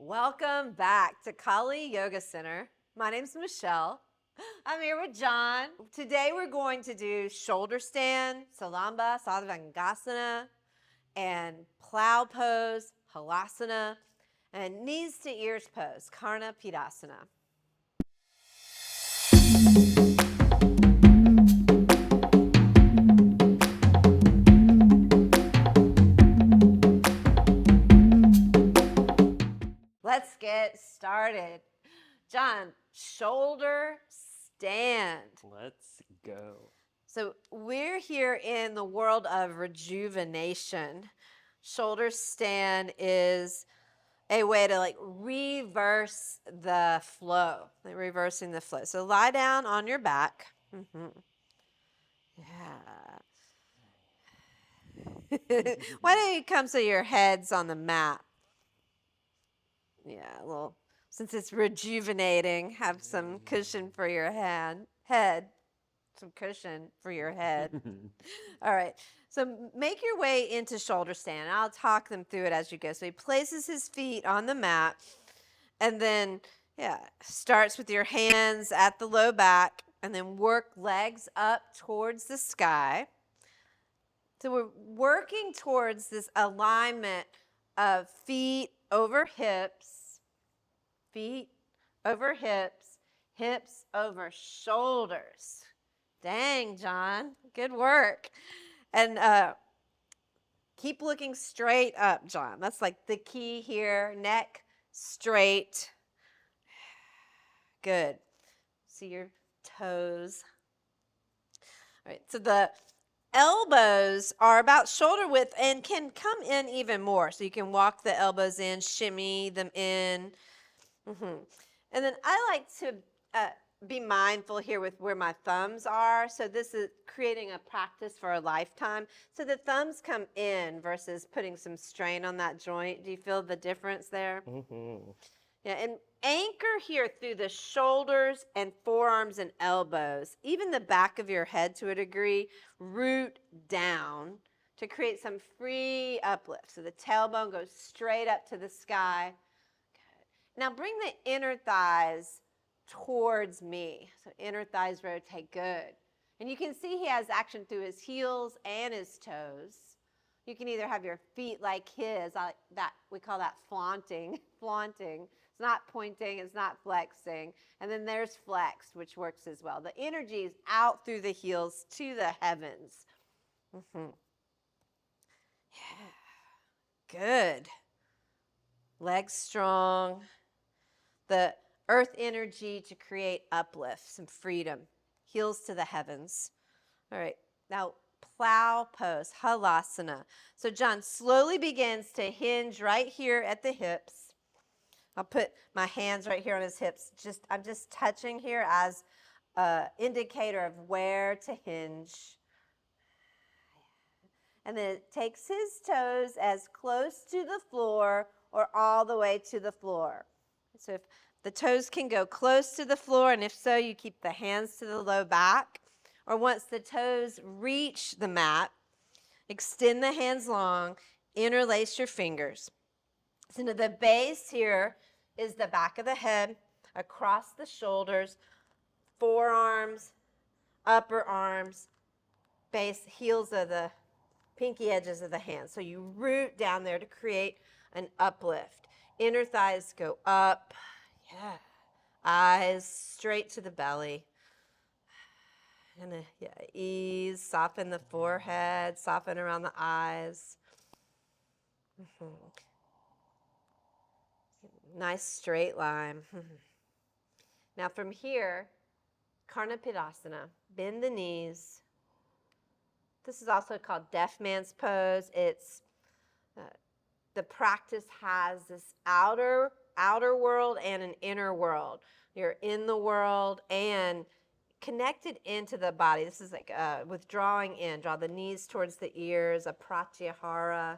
Welcome back to Khali Yoga Center. My name's Michelle. I'm here with John. Today we're going to do shoulder stand, Salamba, Sadhangasana, and Plow Pose, Halasana, and knees to ears pose, Karna Pidasana. Let's get started. John, shoulder stand. Let's go. So we're here in the world of rejuvenation. Shoulder stand is a way to reverse the flow, reversing the flow. So lie down on your back. Yeah. Why don't you come so your head's on the mat? Yeah, since it's rejuvenating, have some cushion for your head. Some cushion for your head. All right. So make your way into shoulder stand. I'll talk them through it as you go. So he places his feet on the mat and then, starts with your hands at the low back and then work legs up towards the sky. So we're working towards this alignment of feet over hips, hips over shoulders. Dang, John, good work. And keep looking straight up, John. That's like the key here. Neck straight. Good. See your toes. All right, so the elbows are about shoulder width and can come in even more. So you can walk the elbows in, shimmy them in. And then I like to be mindful here with where my thumbs are. So this is creating a practice for a lifetime. So the thumbs come in versus putting some strain on that joint. Do you feel the difference there? Yeah, and anchor here through the shoulders and forearms and elbows, even the back of your head to a degree, root down to create some free uplift. So the tailbone goes straight up to the sky. Good. Now bring the inner thighs towards me. So inner thighs rotate, good. And you can see he has action through his heels and his toes. You can either have your feet like his, we call that flaunting. It's not pointing, it's not flexing. And then there's flexed, which works as well. The energy is out through the heels to the heavens. Yeah. Good. Legs strong. The earth energy to create uplift, some freedom. Heels to the heavens. All right. Now, plow pose, halasana. So John slowly begins to hinge right here at the hips. I'll put my hands right here on his hips. I'm just touching here as an indicator of where to hinge. And then it takes his toes as close to the floor or all the way to the floor. So if the toes can go close to the floor, and if so, you keep the hands to the low back. Or once the toes reach the mat, extend the hands long, interlace your fingers. So now the base here is the back of the head, across the shoulders, forearms, upper arms, base, heels of the pinky edges of the hands. So you root down there to create an uplift. Inner thighs go up. Yeah. Eyes straight to the belly. And ease, soften the forehead, soften around the eyes. Nice straight line. Now from here, Karna Pidasana. Bend the knees. This is also called deaf man's pose. It's the practice has this outer world and an inner world. You're in the world and connected into the body. This is like withdrawing in. Draw the knees towards the ears, a pratyahara,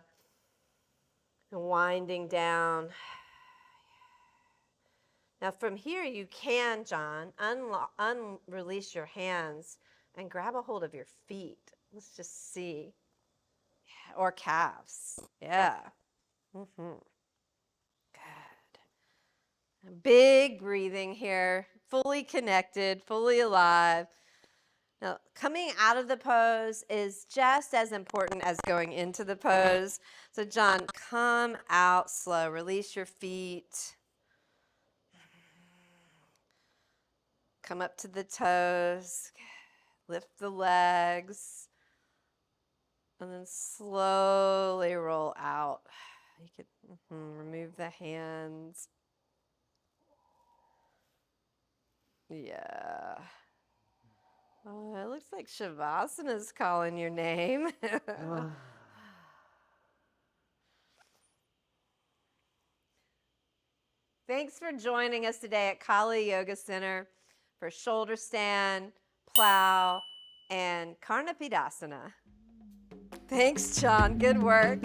and winding down. Now from here you can, John, unrelease your hands and grab a hold of your feet. Let's just see. Or calves. Yeah. Good. Big breathing here, fully connected, fully alive. Now, coming out of the pose is just as important as going into the pose. So, John, come out slow. Release your feet. Come up to the toes. Lift the legs. And then slowly roll out. You could remove the hands. Yeah. Oh, it looks like Shavasana's calling your name. Thanks for joining us today at Khali Yoga Center for shoulder stand, plow, and Karnapidasana. Thanks, John. Good work.